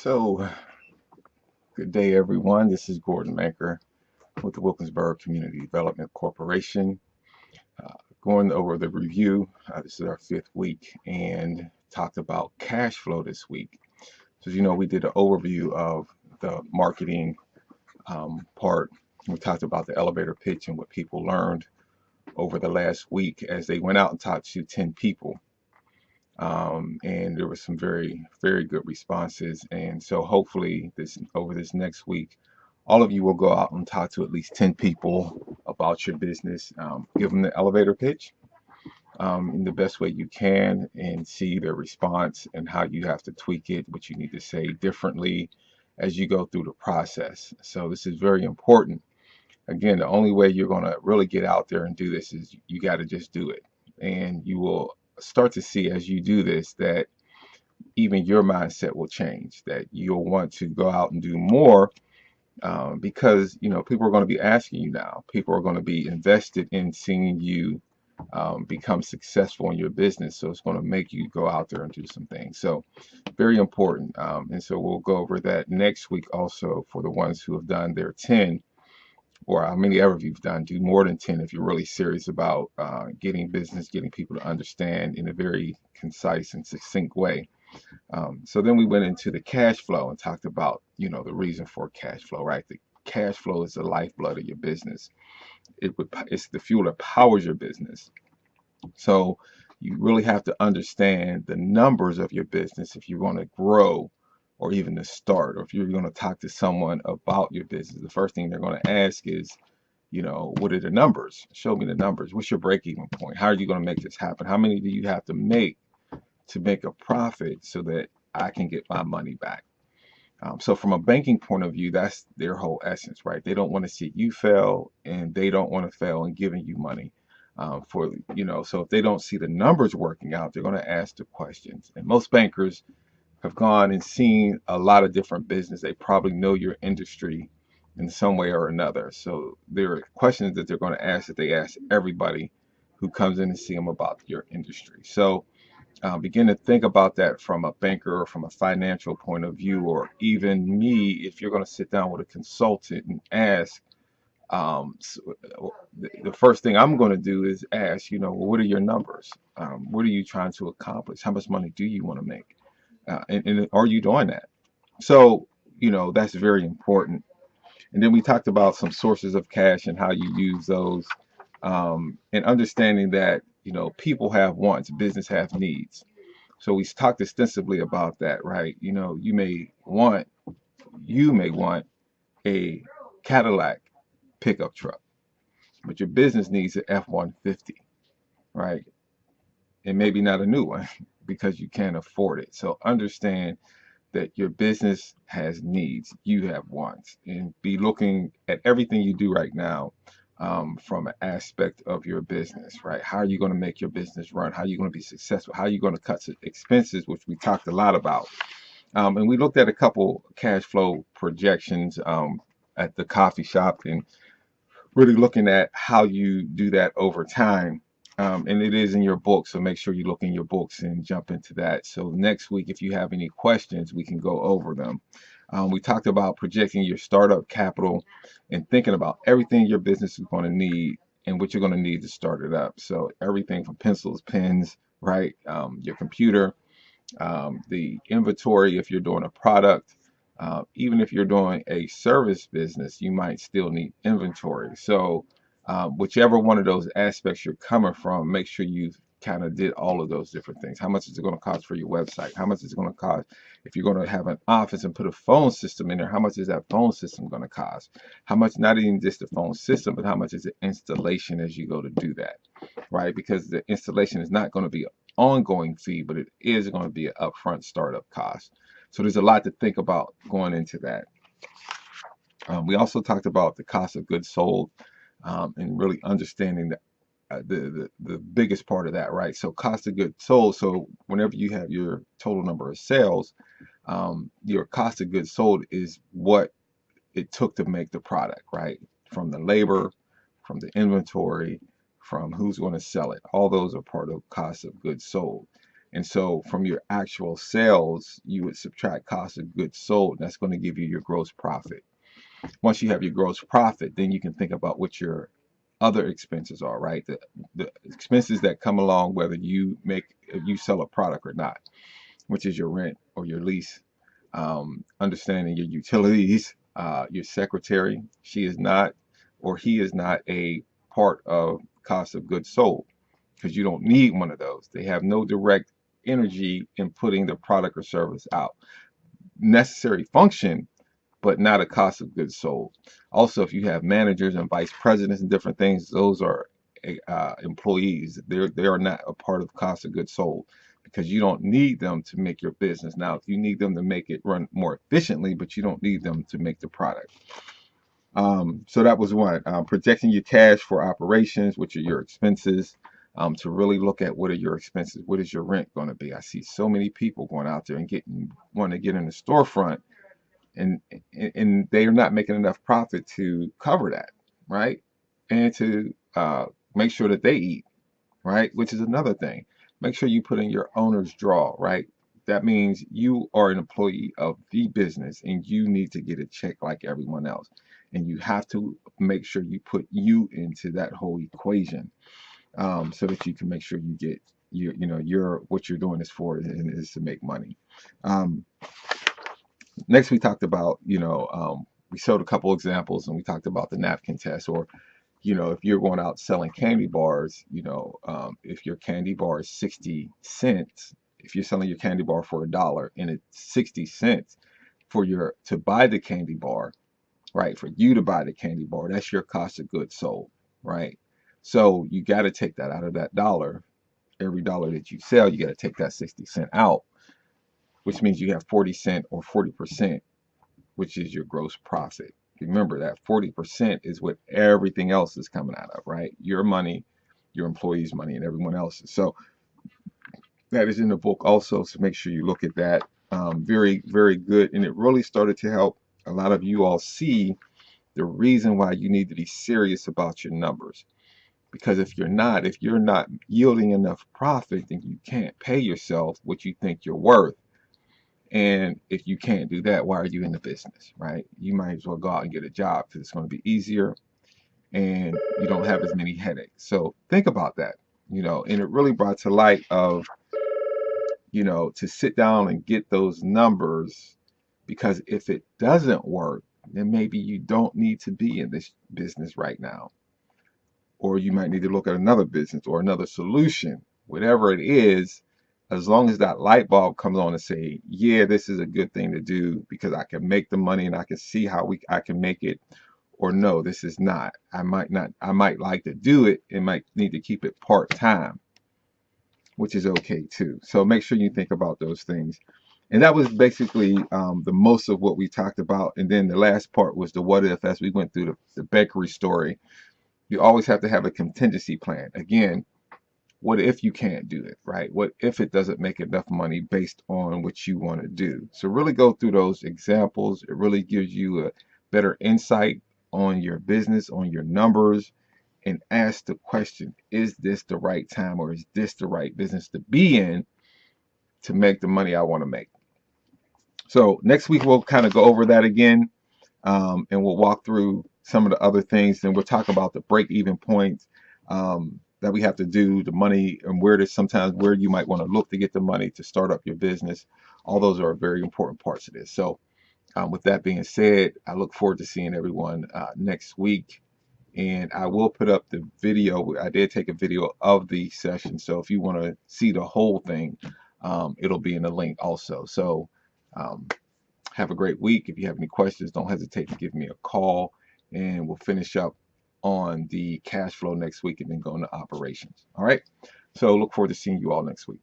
So, good day, everyone. This is Gordon Maker with the Wilkinsburg Community Development Corporation. Going over the review, this is our fifth week, and talked about cash flow this week. So, we did an overview of the marketing part. We talked about the elevator pitch and what people learned over the last week as they went out and talked to 10 people. And there were some very, very good responses. And so hopefully over this next week, all of you will go out and talk to at least 10 people about your business. Give them the elevator pitch in the best way you can and see their response and how you have to tweak it, what you need to say differently as you go through the process. So this is very important. Again, the only way you're going to really get out there and do this is you got to just do it. And you will start to see as you do this that even your mindset will change, that you'll want to go out and do more because people are going to be asking you now. People are going to be invested in seeing you become successful in your business. So it's going to make you go out there and do some things. So very important. And so we'll go over that next week also for the ones who have done their 10, or how many ever you've done. Do more than 10 if you're really serious about getting people to understand in a very concise and succinct way. So then we went into the cash flow and talked about, the reason for cash flow, right? The cash flow is the lifeblood of your business. It's the fuel that powers your business. So you really have to understand the numbers of your business if you want to grow, or even to start, or if you're going to talk to someone about your business. The first thing they're going to ask is, what are the numbers? Show me the numbers. What's your break-even point? How are you going to make this happen? How many do you have to make a profit so that I can get my money back? So from a banking point of view, that's their whole essence, right? They don't want to see you fail, and they don't want to fail in giving you money. So if they don't see the numbers working out, they're going to ask the questions. And most bankers have gone and seen a lot of different business. They probably know your industry in some way or another. So there are questions that they're going to ask that they ask everybody who comes in and see them about your industry. So begin to think about that from a banker or from a financial point of view, or even me, if you're going to sit down with a consultant and ask, the first thing I'm going to do is ask, what are your numbers? What are you trying to accomplish? How much money do you want to make? And are you doing that? So, that's very important. And then we talked about some sources of cash and how you use those, and understanding that, people have wants, business have needs. So we talked extensively about that, right? You may want a Cadillac pickup truck, but your business needs an F-150, right? And maybe not a new one because you can't afford it. So understand that your business has needs, you have wants, and be looking at everything you do right now from an aspect of your business, right? How are you going to make your business run? How are you going to be successful? How are you going to cut expenses, which we talked a lot about. And we looked at a couple cash flow projections at the coffee shop, and really looking at how you do that over time. And it is in your book, so make sure you look in your books and jump into that. So next week, if you have any questions, we can go over them. We talked about projecting your startup capital and thinking about everything your business is going to need and what you're going to need to start it up. So everything from pencils, pens, right? Your computer, the inventory if you're doing a product. Even if you're doing a service business, you might still need inventory. So whichever one of those aspects you're coming from, make sure you kind of did all of those different things. How much is it going to cost for your website? How much is it going to cost if you're going to have an office and put a phone system in there? How much is that phone system going to cost? How much, not even just the phone system, but how much is the installation as you go to do that, right? Because the installation is not going to be an ongoing fee, but it is going to be an upfront startup cost. So there's a lot to think about going into that. We also talked about the cost of goods sold, and really understanding the biggest part of that, right? So cost of goods sold. So whenever you have your total number of sales, your cost of goods sold is what it took to make the product, right? From the labor, from the inventory, from who's going to sell it. All those are part of cost of goods sold. And so from your actual sales, you would subtract cost of goods sold, and that's going to give you your gross profit. Once you have your gross profit, then you can think about what your other expenses are, right? The expenses that come along whether if you sell a product or not, which is your rent or your lease, understanding your utilities, your secretary, she is not or he is not a part of cost of goods sold because you don't need one of those. They have no direct energy in putting the product or service out. Necessary function, but not a cost of goods sold. Also, if you have managers and vice presidents and different things, those are employees. They are not a part of cost of goods sold because you don't need them to make your business. Now, if you need them to make it run more efficiently, but you don't need them to make the product. So that was one. Projecting your cash for operations, which are your expenses. To really look at what are your expenses. What is your rent going to be? I see so many people going out there and want to get in the storefront, and they are not making enough profit to cover that, right? And to make sure that they eat, right? Which is another thing. Make sure you put in your owner's draw, right? That means you are an employee of the business and you need to get a check like everyone else. And you have to make sure you put you into that whole equation, so that you can make sure you get what you're doing this for is to make money. Next, we talked about, we showed a couple examples and we talked about the napkin test, or, if you're going out selling candy bars, if your candy bar is 60 cents, if you're selling your candy bar for $1 and it's 60 cents to buy the candy bar, right? For you to buy the candy bar, that's your cost of goods sold, right? So you got to take that out of that dollar. Every dollar that you sell, you got to take that 60 cent out, which means you have 40 cent or 40%, which is your gross profit. Remember that 40% is what everything else is coming out of, right? Your money, your employees' money, and everyone else's. So that is in the book also. So make sure you look at that. Very, very good. And it really started to help a lot of you all see the reason why you need to be serious about your numbers. Because if you're not yielding enough profit, then you can't pay yourself what you think you're worth. And if you can't do that, why are you in the business, right? You might as well go out and get a job because it's going to be easier and you don't have as many headaches. So think about that, and it really brought to light of, to sit down and get those numbers, because if it doesn't work, then maybe you don't need to be in this business right now. Or you might need to look at another business or another solution, whatever it is. As long as that light bulb comes on and say, yeah, this is a good thing to do because I can make the money and I can see how I can make it, or no, this is not. I might like to do it and might need to keep it part-time, which is okay too. So make sure you think about those things. And that was basically the most of what we talked about. And then the last part was the what if, as we went through the bakery story. You always have to have a contingency plan. Again, what if you can't do it, right? What if it doesn't make enough money based on what you want to do? So really go through those examples. It really gives you a better insight on your business, on your numbers, and ask the question, is this the right time or is this the right business to be in to make the money I want to make? So next week, we'll kind of go over that again, and we'll walk through some of the other things. And we'll talk about the break-even points that we have to do, the money, and where you might want to look to get the money to start up your business. All those are very important parts of this. So with that being said, I look forward to seeing everyone next week. And I will put up the video. I did take a video of the session. So if you want to see the whole thing, it'll be in the link also. So have a great week. If you have any questions, don't hesitate to give me a call, and we'll finish up on the cash flow next week and then go into operations. All right. So look forward to seeing you all next week.